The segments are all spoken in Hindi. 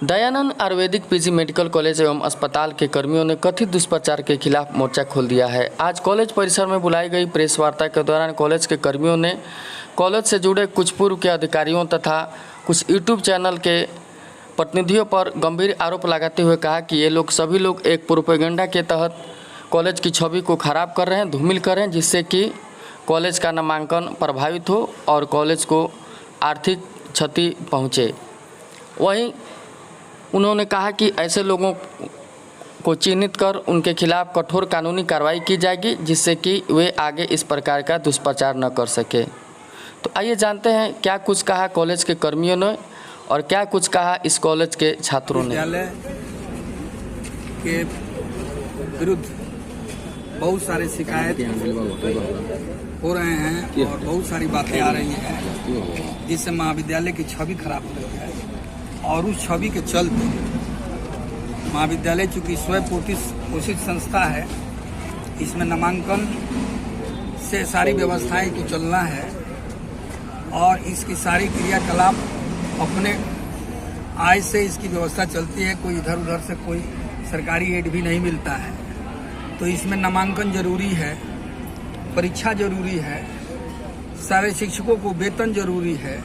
Dayanand Ayurvedic PG medical college एवं अस्पताल के कर्मियों ने कथित दुष्प्रचार के खिलाफ मोर्चा खोल दिया है। आज कॉलेज परिसर में बुलाई गई प्रेस वार्ता के दौरान कॉलेज के कर्मियों ने कॉलेज से जुड़े कुछ पूर्व के अधिकारियों तथा कुछ यूट्यूब चैनल के प्रतिनिधियों पर गंभीर आरोप लगाते हुए कहा कि ये लोग सभी लोग एक प्रोपेगेंडा के तहत कॉलेज की छवि को खराब कर रहे हैं, धूमिल कर रहे हैं, जिससे कि कॉलेज का नामांकन प्रभावित हो और कॉलेज को आर्थिक क्षति पहुँचे। वहीं उन्होंने कहा कि ऐसे लोगों को चिन्हित कर उनके खिलाफ कठोर कानूनी कार्रवाई की जाएगी, जिससे कि वे आगे इस प्रकार का दुष्प्रचार न कर सके। तो आइए जानते हैं क्या कुछ कहा कॉलेज के कर्मियों ने और क्या कुछ कहा इस कॉलेज के छात्रों ने। विद्यालय के विरुद्ध बहुत सारे शिकायत हो रहे हैं और बहुत सारी बातें आ रही हैं, जिससे महाविद्यालय की छवि खराब हो रही है। और उस छवि के चलते महाविद्यालय चूँकि स्वयं पोषित संस्था है, इसमें नामांकन से सारी व्यवस्थाएं को चलना है और इसकी सारी क्रियाकलाप अपने आय से इसकी व्यवस्था चलती है। कोई इधर उधर से कोई सरकारी एड भी नहीं मिलता है। तो इसमें नामांकन जरूरी है, परीक्षा जरूरी है, सारे शिक्षकों को वेतन जरूरी है।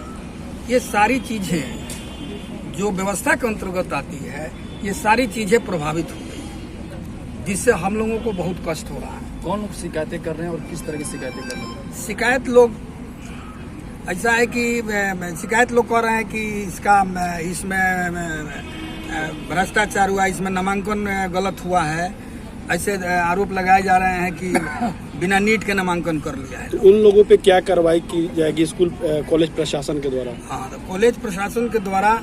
ये सारी चीज़ें जो व्यवस्था के अंतर्गत आती है, ये सारी चीज़ें प्रभावित हो गई, जिससे हम लोगों को बहुत कष्ट हो रहा है। कौन लोग शिकायतें कर रहे हैं और किस तरह की शिकायतें कर रहे हैं? शिकायत लोग ऐसा है कि शिकायत लोग कह रहे हैं कि इसमें भ्रष्टाचार हुआ, इसमें नामांकन गलत हुआ है। ऐसे आरोप लगाए जा रहे हैं कि बिना नीट के नामांकन कर लिया है। तो उन लोगों पे क्या कार्रवाई की जाएगी स्कूल कॉलेज प्रशासन के द्वारा? हाँ, तो कॉलेज प्रशासन के द्वारा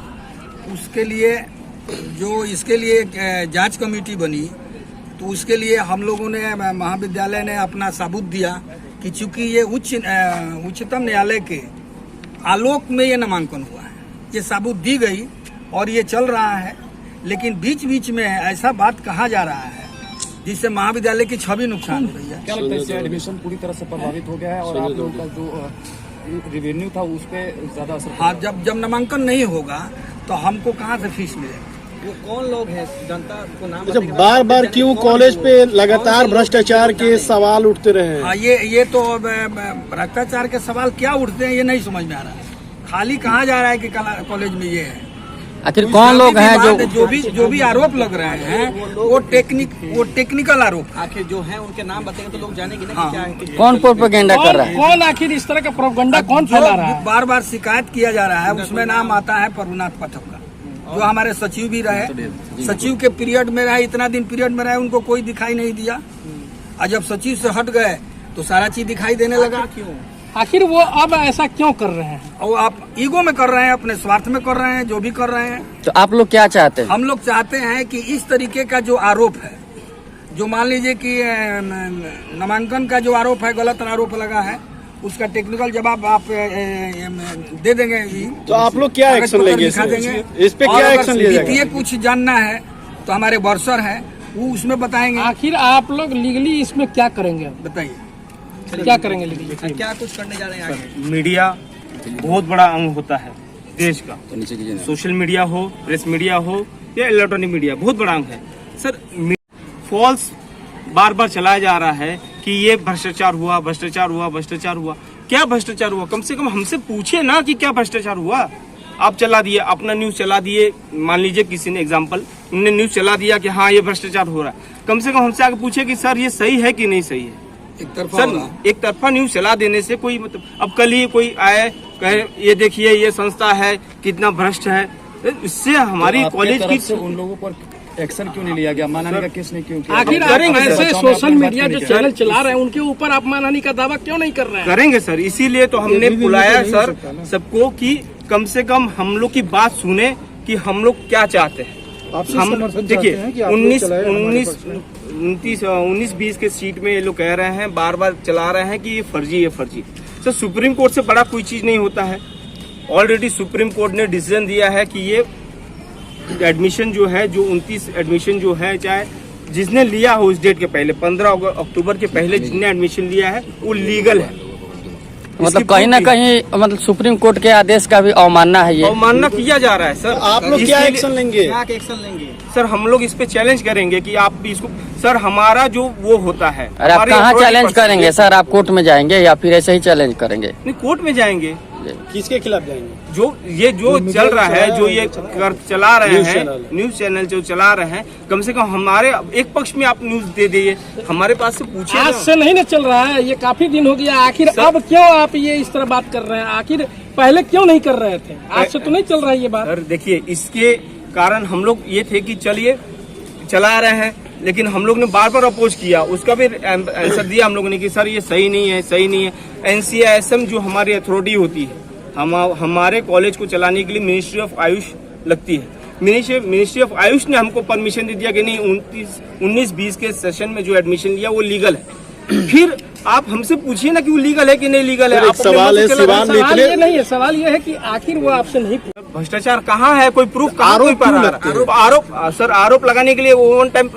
उसके लिए जो इसके लिए जांच कमेटी बनी, तो उसके लिए हम लोगों ने महाविद्यालय ने अपना सबूत दिया कि चूंकि ये उच्चतम न्यायालय के आलोक में ये नामांकन हुआ है, ये सबूत दी गई और ये चल रहा है। लेकिन बीच बीच में ऐसा बात कहा जा रहा है जिससे महाविद्यालय की छवि नुकसान हो रही है। क्या लगता है इससे एडमिशन पूरी तरह से प्रभावित हो गया है और आप लोगों का जो रेवेन्यू था उस पर ज्यादा असर? हाँ, जब नामांकन नहीं होगा तो हमको कहाँ से फीस मिलेगा? वो कौन लोग हैं, जनता को नाम? अच्छा, बार बार क्यों कॉलेज पे लगातार भ्रष्टाचार के सवाल उठते रहे हैं? हाँ, ये तो भ्रष्टाचार के सवाल क्या उठते हैं ये नहीं समझ में आ रहा है। खाली कहा जा रहा है कि कॉलेज में ये है। आखिर कौन लोग हैं जो भी आरोप लग रहे हैं वो टेक्निकल आरोप। आखिर जो है उनके नाम बताएंगे तो लोग जानेंगे ना। हाँ, क्या है, कौन प्रोपेगेंडा कर रहा है, कौन आखिर इस तरह का प्रोपेगेंडा कौन फैला रहा है? बार बार शिकायत किया जा रहा है। उसमें नाम आता है प्रभुनाथ पाठक का, जो हमारे सचिव भी रहे, सचिव के पीरियड में रहे, इतना दिन पीरियड में रहे, उनको कोई दिखाई नहीं दिया। और जब सचिव से हट गए तो सारा चीज दिखाई देने लगा। क्यों आखिर वो अब ऐसा क्यों कर रहे हैं? और आप ईगो में कर रहे हैं, अपने स्वार्थ में कर रहे हैं, जो भी कर रहे हैं। तो आप लोग क्या चाहते हैं? हम लोग चाहते हैं कि इस तरीके का जो आरोप है, जो मान लीजिए कि नामांकन का जो आरोप है, गलत आरोप लगा है, उसका टेक्निकल जवाब आप दे देंगे। तो आप लोग क्या एक्शन लेंगे इस पे? क्या एक्शन लिया जाएगा? वित्तीय कुछ जानना है तो हमारे वर्षर है, वो उसमें बताएंगे। आखिर आप लोग लीगली इसमें क्या करेंगे? बताइए क्या करेंगे लीगली? क्या कुछ करने जा रहे हैं आगे? मीडिया बहुत बड़ा अंग होता है देश का। सोशल मीडिया हो, प्रेस मीडिया हो या इलेक्ट्रॉनिक मीडिया, बहुत बड़ा अंग है सर। फॉल्स बार बार चलाया जा रहा है कि ये भ्रष्टाचार हुआ, भ्रष्टाचार हुआ, भ्रष्टाचार हुआ। क्या भ्रष्टाचार हुआ? कम से कम हमसे पूछिए ना कि क्या भ्रष्टाचार हुआ। आप चला दिए, अपना न्यूज चला दिए। मान लीजिए किसी ने एग्जाम्पल, उन्होंने न्यूज चला दिया कि हाँ ये भ्रष्टाचार हो रहा है। कम से कम हमसे आगे पूछे कि सर ये सही है कि नहीं सही है। सर एक तरफा न्यूज चला देने से कोई मतलब, अब कल ही कोई आए कहे ये देखिए ये संस्था है कितना भ्रष्ट है, इससे हमारी कॉलेज की उन लोगों पर एक्शन क्यों नहीं लिया गया? मानहानि का केस नहीं क्यों किया? आखिर ऐसे सोशल मीडिया जो चैनल चला रहे हैं उनके ऊपर आप मानहानि का दावा क्यों नहीं कर रहे हैं? करेंगे सर, इसीलिए तो हमने बुलाया सर सबको कि कम से कम हम लोग की बात सुने कि हम लोग क्या चाहते हैं। हम देखिए 19-20 के सीट में ये लोग कह रहे हैं, बार बार चला रहे हैं कि ये फर्जी है, फर्जी। सर सुप्रीम कोर्ट से बड़ा कोई चीज नहीं होता है। ऑलरेडी सुप्रीम कोर्ट ने डिसीजन दिया है कि ये एडमिशन जो है, जो 29 एडमिशन जो है, चाहे जिसने लिया हो उस डेट के पहले 15 अक्टूबर के पहले जिसने एडमिशन लिया है वो लीगल है। मतलब कहीं ना कहीं मतलब सुप्रीम कोर्ट के आदेश का भी अवमानना है ये। अवमानना किया जा रहा है सर। आप लोग क्या एक्शन लेंगे? क्या एक्शन लेंगे? सर हम लोग इस पे चैलेंज करेंगे कि आप भी इसको, सर हमारा जो वो होता है, अरे आप हमारी कहाँ authority चैलेंज person करेंगे है। सर? आप कोर्ट में जाएंगे या फिर ऐसे ही चैलेंज करेंगे? नहीं, कोर्ट में जाएंगे। किसके खिलाफ जाएंगे? जो चल रहा है, जो ये चला रहे न्यूज़ हैं, चैनल। न्यूज चैनल जो चला रहे हैं, कम से कम हमारे एक पक्ष में आप न्यूज दे दीजिए, हमारे पास से पूछिए आज ना। से नहीं ना चल रहा है, ये काफी दिन हो गया। आखिर अब क्यों आप ये इस तरह बात कर रहे हैं? आखिर पहले क्यों नहीं कर रहे थे? आज से तो नहीं चल रहा है ये बात। सर देखिए, इसके कारण हम लोग ये थे कि चलिए चला रहे हैं, लेकिन हम लोग ने बार बार अपोज किया, उसका भी आंसर दिया हम लोगों ने कि सर ये सही नहीं है, सही नहीं है। NCISM जो हमारी अथॉरिटी होती है, हमारे कॉलेज को चलाने के लिए मिनिस्ट्री ऑफ आयुष लगती है। मिनिस्ट्री ऑफ आयुष ने हमको परमिशन दे दिया कि नहीं, 19-20 के सेशन में जो एडमिशन लिया वो लीगल है। फिर आप हमसे पूछिए ना कि वो लीगल है कि नहीं लीगल है। एक सवाल है, सिवान में सवाल ये नहीं है, सवाल ये है कि आखिर वो आपसे नहीं पूछा। भ्रष्टाचार कहाँ है? कोई प्रूफ कहाँ? आरोप कोई पर क्यों आ लगते रहा है? आरोप सर, आरोप लगाने के लिए वो वन टाइम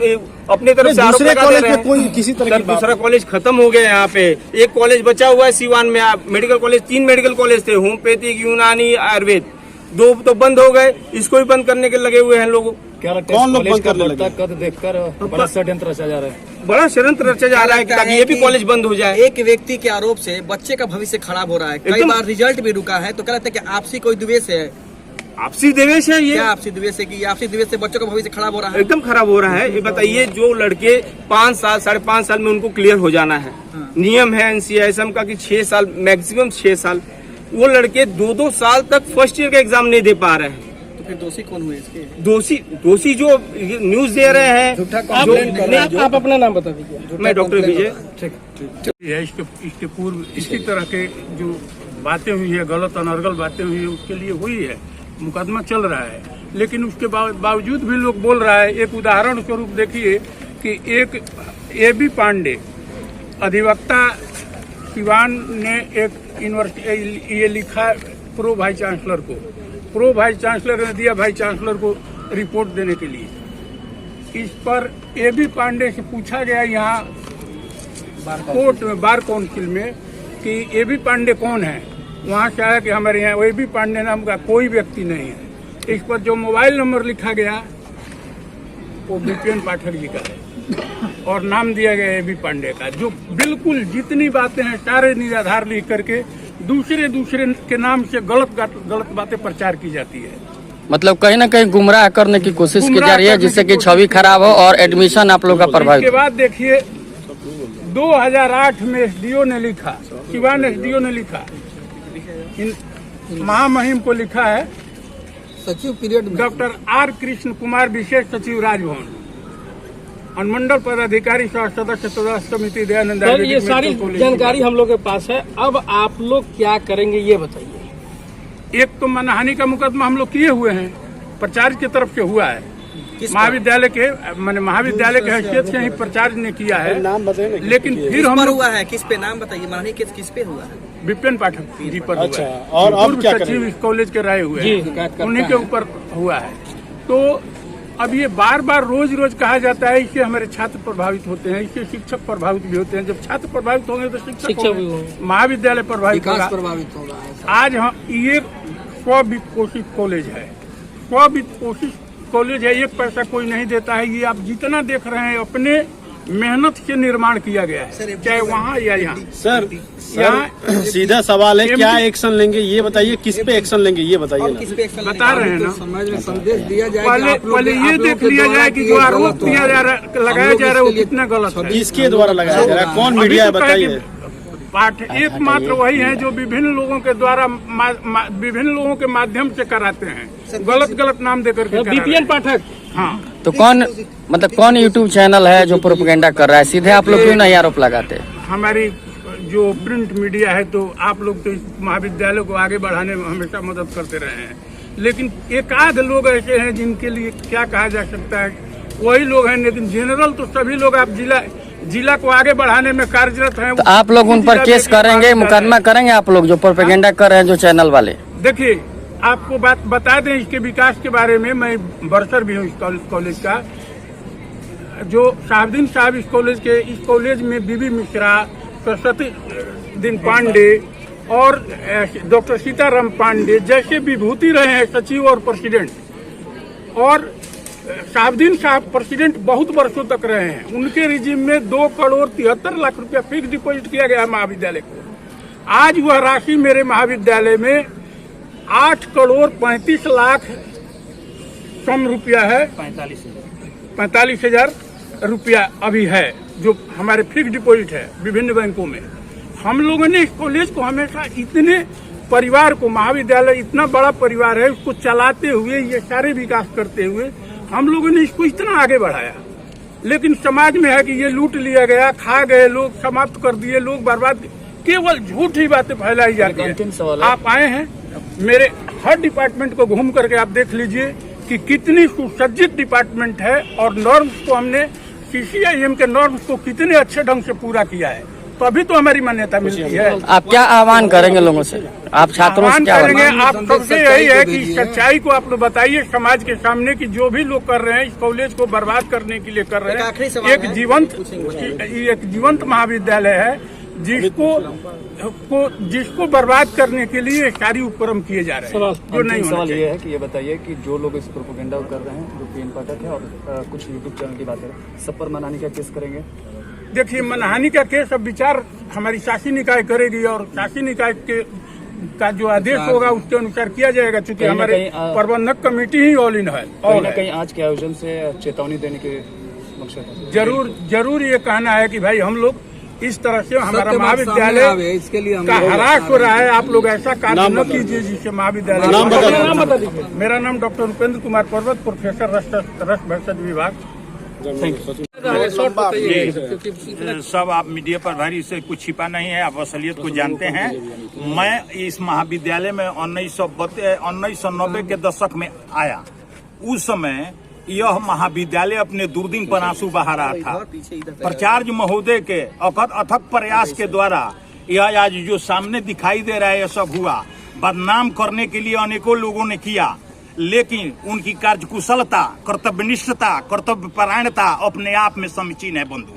अपने तरफ से आरोप दूसरे लगा दे कॉलेज रहे में हैं। कोई किसी तरह सर की बात दूसरा कॉलेज खत्म हो गया यहाँ पे, एक कॉलेज बचा हुआ है सीवान में। मेडिकल कॉलेज, 3 मेडिकल कॉलेज थे, होम्योपैथिक, यूनानी, आयुर्वेद, 2 तो बंद हो गए, इसको भी बंद करने के लगे हुए हैं लोग। क्या लगता है कौन लोग कॉलेज बंद का करने बढ़ता लगे? कद देखकर बड़ा षड्यंत्र रचा जा रहा है। बड़ा षड्यंत्र रचा जा रहा है कि ताकि ये भी कॉलेज बंद हो जाए। एक व्यक्ति के आरोप से बच्चे का भविष्य खराब हो रहा है, कई एकदम। बार रिजल्ट भी रुका है, तो क्या लगता है कि आपसी कोई द्वेष है? आपसी देवेश है ये, क्या आपसी द्वेष है कि आपसी द्वेष से बच्चों का भविष्य खराब हो रहा है? एकदम खराब हो रहा है। ये बताइए, जो लड़के 5 साल 5.5 साल में उनको क्लियर हो जाना है, नियम है NCISM का कि 6 साल, मैक्सिमम 6 साल, वो लड़के 2-2 साल तक फर्स्ट ईयर का एग्जाम नहीं दे पा रहे हैं। तो फिर दोषी कौन हुए इसके? दोषी जो न्यूज दे रहे हैं। आप अपना नाम बता दीजिए। मैं डॉक्टर विजय। है इसके पूर्व इसी तरह के जो बातें हुई है, गलत अनर्गल बातें हुई है, उसके लिए हुई है, मुकदमा चल रहा है। लेकिन उसके बावजूद भी लोग बोल रहा है। एक उदाहरण स्वरूप देखिए कि एक AB पांडे अधिवक्ता सिवान ने एक यूनिवर्सिटी ये लिखा प्रो वाइस चांसलर को, प्रो वाइस चांसलर ने दिया वाइस चांसलर को रिपोर्ट देने के लिए। इस पर AB पांडे से पूछा गया यहाँ कोर्ट में, बार काउंसिल में, कि AB पांडे कौन है। वहाँ से आया कि हमारे यहाँ AB पांडे नाम का कोई व्यक्ति नहीं है। इस पर जो मोबाइल नंबर लिखा गया वो विपिन पाठक जी का है और नाम दिया गया AB पांडे का, जो बिल्कुल जितनी बातें हैं सारे निराधार लिख करके दूसरे के नाम से गलत बातें प्रचार की जाती है। मतलब कहीं ना कहीं गुमराह करने की कोशिश की जा रही है, जिससे कि छवि खराब हो और एडमिशन आप लोग का प्रभावित इसके हो। बाद देखिए 2008 में SDO ने लिखा, सिवान SDO ने लिखा, इन महामहिम को लिखा है सचिव पीरियड में डॉक्टर R कृष्ण कुमार, विशेष सचिव राजभवन, अनुमंडल पदाधिकारी सह सदस्य तदस्थ समिति दयानंद सर, ये आयुर्वेदिक सारी मेडिकल कॉलेज। जानकारी हम लोग के पास है। अब आप लोग क्या करेंगे ये बताइए। एक तो मानहानि का मुकदमा हम लोग किए हुए हैं, प्राचार्य की तरफ से हुआ है। किस महाविद्यालय के हैसियत से ही प्राचार्य ने किया है। नाम बताइए ना। लेकिन किस फिर हम पर लोग हुआ है? किस पे नाम बताइए, माननीय केस किस पे हुआ है? विपिन पाठक जी पर अच्छा, हुआ है। और अब पूर्व क्या सचिव करेंगे? इस कॉलेज के रहे हुए जी, हैं, उन्हीं के ऊपर हुआ है। तो अब ये बार रोज कहा जाता है इससे हमारे छात्र प्रभावित होते हैं, इससे शिक्षक प्रभावित भी होते हैं। जब छात्र प्रभावित होंगे तो शिक्षक भी होंगे, होंगे। महाविद्यालय प्रभावित होगा। प्रभावित होगा। आज हम ये स्ववित्त पोषित कॉलेज है, स्ववित्त पोषित कॉलेज है, 1 पैसा कोई नहीं देता है। ये आप जितना देख रहे हैं अपने मेहनत से निर्माण किया गया है, चाहे वहाँ या यहाँ। सर यहाँ सीधा सवाल है, क्या एक्शन लेंगे ये बताइए, किस पे एक्शन लेंगे ये बताइए ना। किस पे एक्शन बता रहे हैं ना, समाज में संदेश दिया जाए पहले ये देख लिया जाए कि जो आरोप दिया जा रहा, लगाया जा रहा है वो कितना गलत है। किसके द्वारा लगाया जा रहा है, कौन मीडिया है अभी तो कहे बताइए। कि पाठ एकमात्र वही है जो विभिन्न लोगों के द्वारा विभिन्न लोगों के माध्यम से कराते हैं, गलत नाम देकर के करा रहे हैं। विपिन पाठक। हाँ, तो कौन यूट्यूब चैनल है जो प्रोपेगेंडा कर रहा है? सीधे आप लोग क्यों नहीं आरोप लगाते? हमारी जो प्रिंट मीडिया है, तो आप लोग तो इस महाविद्यालय को आगे बढ़ाने में हमेशा मदद करते रहे हैं। लेकिन एक आध लोग ऐसे हैं जिनके लिए क्या कहा जा सकता है, वही लोग हैं। लेकिन जनरल तो सभी लोग आप जिला को आगे बढ़ाने में कार्यरत हैं। तो आप लोग उन पर केस करेंगे, मुकदमा करेंगे आप लोग जो प्रोपेगेंडा कर रहे हैं जो चैनल वाले? देखिए, आपको बात बता दें इसके विकास के बारे में, मैं बरसर भी हूँ इस कॉलेज का। जो शाहबुद्दीन साहब इस कॉलेज में बीबी मिश्रा, सरस्वती दिन पांडे, और डॉक्टर सीताराम पांडे जैसे विभूति रहे हैं सचिव और प्रेसिडेंट, और साहबुद्दीन साहब प्रेसिडेंट बहुत वर्षों तक रहे हैं। उनके रिजीम में 2,73,00,000 रुपया फिक्स डिपॉजिट किया गया महाविद्यालय को। आज वह राशि मेरे महाविद्यालय में 8,35,00,000 कम रुपया है, 45,000 रुपया अभी है, जो हमारे फिक्स डिपॉजिट है विभिन्न बैंकों में। हम लोगों ने इस कॉलेज को हमेशा इतने परिवार को, महाविद्यालय इतना बड़ा परिवार है, उसको चलाते हुए, ये सारे विकास करते हुए हम लोगों ने इसको इतना आगे बढ़ाया। लेकिन समाज में है कि ये लूट लिया गया, खा गए लोग, समाप्त कर दिए लोग, बर्बाद, केवल झूठ ही बातें फैलाई जाती है। आप आए हैं, मेरे हर डिपार्टमेंट को घूम करके आप देख लीजिए कि कितनी सुसज्जित डिपार्टमेंट है, और नॉर्म्स को हमने CCIM के नॉर्म्स को कितने अच्छे ढंग से पूरा किया है, तभी तो हमारी मान्यता मिलती है। आप क्या आह्वान करेंगे लोगों से? आप छात्रों से क्या करेंगे? आप सबसे यही है कि सच्चाई को आप लोग बताइए समाज के सामने कि जो भी लोग कर रहे हैं इस कॉलेज को बर्बाद करने के लिए कर रहे हैं। एक जीवंत महाविद्यालय है जिसको बर्बाद करने के लिए सारी उपक्रम किए जा रहे हैं, जो नहीं होना सवाल चाहिए। ये है कि ये बताइए कि जो लोग इस प्रोपेगेंडा कर रहे हैं, जो PN पाठक है और कुछ यूट्यूब चैनल की बात है, सब पर मानहानि का केस करेंगे? देखिए, मनहानि का केस अब विचार हमारी शासी निकाय करेगी, और शासी निकाय का जो आदेश होगा उसके अनुसार किया जाएगा, क्योंकि हमारे प्रबंधक कमेटी ही ऑल इन है। और कहीं आज के आयोजन से चेतावनी देने के मकसद जरूर ये कहना है कि भाई हम लोग इस तरह से हमारा महाविद्यालय इसके लिए का हरास हो रहा है, आप लोग ऐसा कार्य न कीजिए जिससे महाविद्यालय। मेरा नाम डॉक्टर उपेंद्र कुमार पर्वत, प्रोफेसर रस भेषज विभाग। सब आप मीडिया पर भारी से कुछ छिपा नहीं है, आप असलियत को जानते हैं। मैं इस महाविद्यालय में 1990 के दशक में आया। उस समय यह महाविद्यालय अपने दुर्दिन पर आंसू बहा रहा था। प्राचार्य महोदय के अथक प्रयास के द्वारा यह आज जो सामने दिखाई दे रहा है, यह सब हुआ। बदनाम करने के लिए अनेकों लोगों ने किया, लेकिन उनकी कार्यकुशलता, कर्तव्यनिष्ठता, कर्तव्यपरायणता अपने आप में समीचीन है बंधु।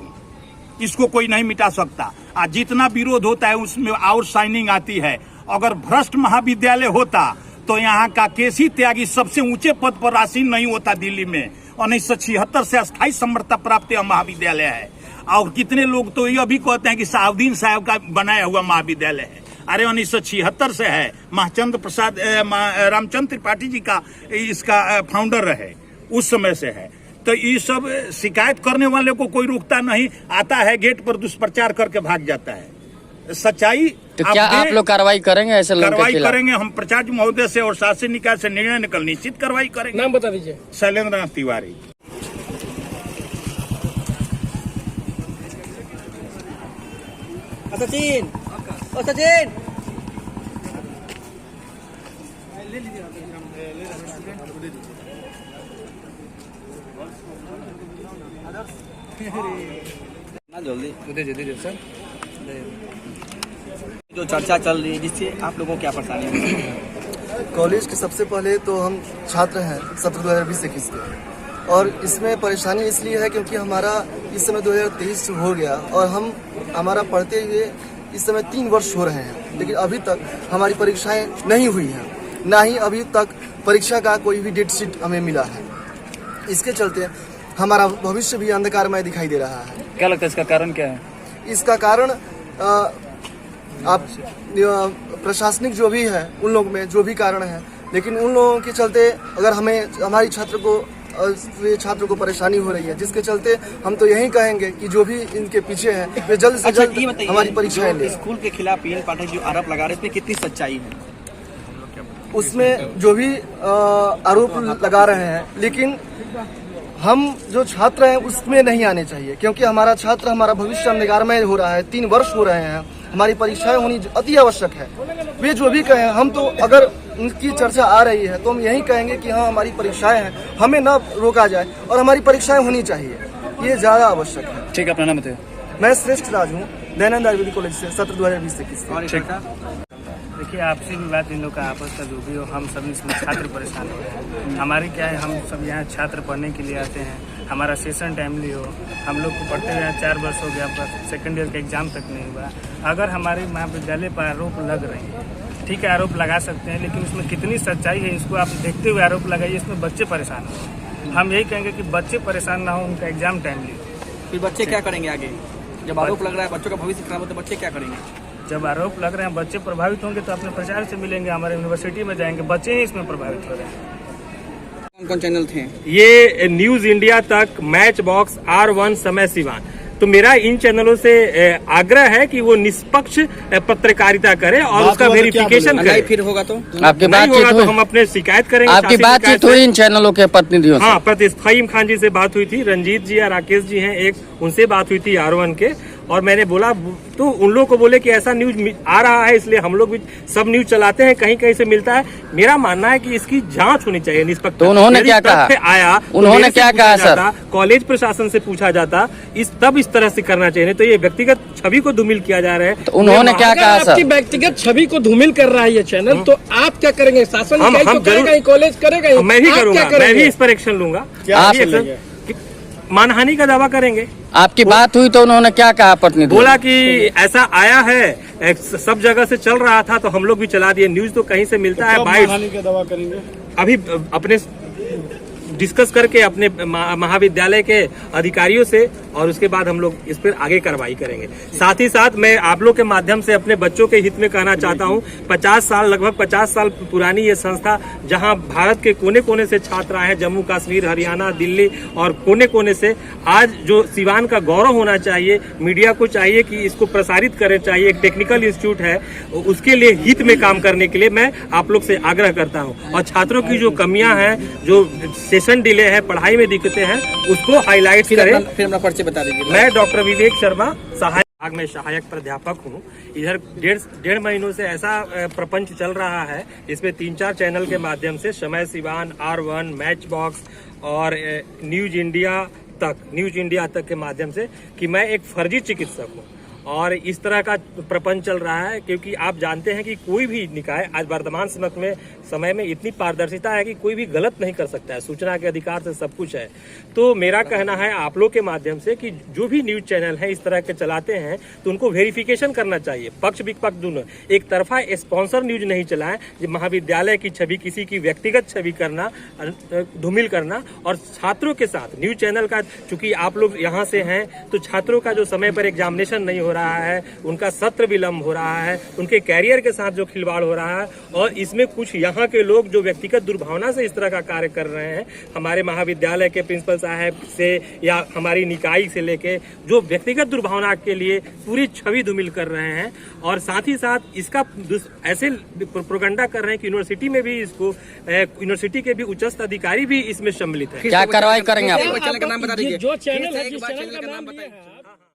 इसको कोई नहीं मिटा सकता। आज जितना विरोध होता है उसमें और शाइनिंग आती है। अगर भ्रष्ट महाविद्यालय होता तो यहाँ का केसी त्यागी सबसे ऊंचे पद पर आसीन नहीं होता दिल्ली में। 1976 से अस्थायी समर्था प्राप्त यह महाविद्यालय है। और कितने लोग तो यह भी कहते हैं कि साहबुद्दीन साहब का बनाया हुआ महाविद्यालय है। अरे 1976 से है। रामचंद्र त्रिपाठी जी का इसका फाउंडर है, उस समय से है। तो ये सब शिकायत करने वाले को कोई रोकता नहीं, आता है गेट पर दुष्प्रचार करके भाग जाता है। सच्चाई तो क्या आप लोग कार्रवाई करेंगे? ऐसे लोगों के कार्रवाई खिलाफ करेंगे हम। प्राचार्य महोदय से और शासन निकाय से निर्णय निकल निश्चित कार्रवाई करेंगे। नाम बता दीजिए। शैलेंद्र नाथ तिवारी। सचिन जल्दी सर, जो चर्चा चल रही है जिससे आप लोगों को क्या परेशानी है? कॉलेज के सबसे पहले तो हम छात्र हैं सत्र 2020-21 के, और इसमें परेशानी इसलिए है क्योंकि हमारा इस समय 2023 हो गया और हमारा पढ़ते हुए इस समय 3 वर्ष हो रहे हैं, लेकिन अभी तक हमारी परीक्षाएं नहीं हुई हैं, ना ही अभी तक परीक्षा का कोई भी डेट शीट हमें मिला है। इसके चलते हमारा भविष्य भी अंधकारमय दिखाई दे रहा है। क्या लगता है इसका कारण क्या है? इसका कारण आप प्रशासनिक जो भी है उन लोगों में जो भी कारण है, लेकिन उन लोगों के चलते अगर हमारी छात्र को परेशानी हो रही है, जिसके चलते हम तो यही कहेंगे कि जो भी इनके पीछे हैं वे जल्द से जल्द हमारी परीक्षाएं लें। स्कूल के खिलाफ PN पाठक जो आरोप लगा रहे हैं, इसमें कितनी सच्चाई है? उसमें जो भी आरोप लगा रहे हैं, लेकिन हम जो छात्र हैं उसमें नहीं आने चाहिए, क्योंकि हमारा भविष्य अंधकारमय हो रहा है। 3 वर्ष हो रहे हैं, हमारी परीक्षाएं होनी अति आवश्यक है। वे जो भी कहें, हम तो अगर उनकी चर्चा आ रही है तो हम यही कहेंगे कि हाँ, हमारी परीक्षाएं हैं, हमें न रोका जाए और हमारी परीक्षाएं होनी चाहिए, ये ज्यादा आवश्यक है। ठीक है, अपना नाम बताइए। मैं श्रेष्ठ राज हूँ, दयानंद आयुर्वेदिक कॉलेज से, सत्र 2020-21। देखिए, आपसी विवाद इन लोग का आपस का जो भी हो, हम सभी इसमें छात्र परेशान हो रहे हैं। हमारी क्या है, हम सब यहाँ छात्र पढ़ने के लिए आते हैं। हमारा सेशन टाइमली हो। हम लोग को पढ़ते हुए 4 वर्ष हो गया, सेकेंड ईयर का एग्जाम तक नहीं हुआ। अगर हमारे महाविद्यालय पर आरोप लग रहे हैं, ठीक है आरोप लगा सकते हैं, लेकिन उसमें कितनी सच्चाई है इसको आप देखते हुए आरोप लगाइए। इसमें बच्चे परेशान हो, हम यही कहेंगे कि बच्चे परेशान ना हो, उनका एग्जाम टाइमली हो। फिर बच्चे क्या करेंगे आगे? जब आरोप लग रहा है बच्चों का भविष्य खराब हो तो बच्चे क्या करेंगे? जब आरोप लग रहे हैं बच्चे प्रभावित होंगे तो अपने प्रचार से मिलेंगे, हमारे यूनिवर्सिटी में जाएंगे, बच्चे ही इसमें प्रभावित हो रहे हैं। कौन कौन चैनल थे? ये न्यूज इंडिया तक, मैच बॉक्स, R1, समय सिवान। तो मेरा इन चैनलों से आग्रह है कि वो निष्पक्ष पत्रकारिता करे और उसका वेरिफिकेशन करे। फिर होगा तो आपकी नहीं बातचीत होगा तो हुई? हम अपने शिकायत करेंगे। आपकी शासी बातचीत शिकायत हुई से। इन चैनलों के प्रतिनिधियों से? हाँ, फहीम खान जी से बात हुई थी, रंजीत जी या राकेश जी हैं एक, उनसे बात हुई थी R1 के, और मैंने बोला तो उन लोगों को बोले कि ऐसा न्यूज आ रहा है, इसलिए हम लोग भी सब न्यूज चलाते हैं, कहीं कहीं से मिलता है। मेरा मानना है कि इसकी जांच होनी चाहिए निष्पक्ष। तो उन्होंने क्या कहा? आया उन्होंने क्या कहा सर? कॉलेज प्रशासन से पूछा जाता, तब इस तरह से करना चाहिए। तो ये व्यक्तिगत छवि को धूमिल किया जा रहा है। तो उन्होंने क्या कहा सर? आपकी व्यक्तिगत छवि को धूमिल कर रहा है ये चैनल, तो आप क्या करेंगे? शासन हम तो करेगा ही, कॉलेज करेगा ही, मैं भी आप करूंगा, क्या मैं भी करेंगे? इस पर एक्शन लूंगा। आप मानहानि का दावा करेंगे। आपकी बात हुई तो उन्होंने क्या कहा प्रतिनिधि? बोला कि ऐसा आया है, सब जगह से चल रहा था तो हम लोग भी चला दिए। न्यूज तो कहीं से मिलता है, बाइट का दावा करेंगे। अभी अपने डिस्कस करके अपने महाविद्यालय के अधिकारियों से, और उसके बाद हम लोग इस पर आगे कार्रवाई करेंगे। साथ ही साथ मैं आप लोग के माध्यम से अपने बच्चों के हित में कहना चाहता हूं, 50 साल, लगभग 50 साल पुरानी ये संस्था, जहां भारत के कोने कोने से छात्र आए हैं, जम्मू कश्मीर, हरियाणा, दिल्ली और कोने कोने से, आज जो सिवान का गौरव होना चाहिए, मीडिया को चाहिए कि इसको प्रसारित करना चाहिए। एक टेक्निकल इंस्टीट्यूट है, उसके लिए हित में काम करने के लिए मैं आप लोग से आग्रह करता हूँ। और छात्रों की जो कमियां हैं, जो सेशन डिले है, पढ़ाई में दिक्कतें हैं, उसको हाईलाइट करें। फिर अपना परिचय बता दीजिए। मैं डॉक्टर विवेक शर्मा, सहायक विभाग में सहायक प्राध्यापक हूँ। इधर डेढ़ महीनों से ऐसा प्रपंच चल रहा है, इसमें 3-4 चैनल के माध्यम से, समय सिवान, R1, मैच बॉक्स और न्यूज इंडिया तक के माध्यम से, कि मैं एक फर्जी चिकित्सक हूँ। और इस तरह का प्रपंच चल रहा है, क्योंकि आप जानते हैं कि कोई भी निकाय आज वर्तमान समय में इतनी पारदर्शिता है कि कोई भी गलत नहीं कर सकता है। सूचना के अधिकार से सब कुछ है। तो मेरा कहना है आप लोग के माध्यम से कि जो भी न्यूज चैनल है इस तरह के चलाते हैं तो उनको वेरिफिकेशन करना चाहिए, पक्ष विपक्ष दोनों। एक तरफा स्पॉन्सर न्यूज नहीं चलाएं, जो महाविद्यालय की छवि, किसी की व्यक्तिगत छवि करना, धूमिल करना। और छात्रों के साथ न्यूज चैनल का, चूंकि आप लोग यहाँ से हैं, तो छात्रों का जो समय पर एग्जामिनेशन नहीं हो रहा है, उनका सत्र विलंब हो रहा है, उनके कैरियर के साथ जो खिलवाड़ हो रहा है, और इसमें कुछ यहाँ के लोग जो व्यक्तिगत दुर्भावना से इस तरह का कार्य कर रहे हैं, हमारे महाविद्यालय के प्रिंसिपल साहब से या हमारी निकाय से लेके, जो व्यक्तिगत दुर्भावना के लिए पूरी छवि धूमिल कर रहे हैं। और साथ ही साथ इसका ऐसे प्रोपेगेंडा कर रहे हैं कि यूनिवर्सिटी में भी इसको, यूनिवर्सिटी के भी उच्चस्थ अधिकारी भी इसमें सम्मिलित है। क्या कार्रवाई करेंगे आप? चैनल का नाम बता दीजिए। जो चैनल है, जिस चैनल का नाम बताइए।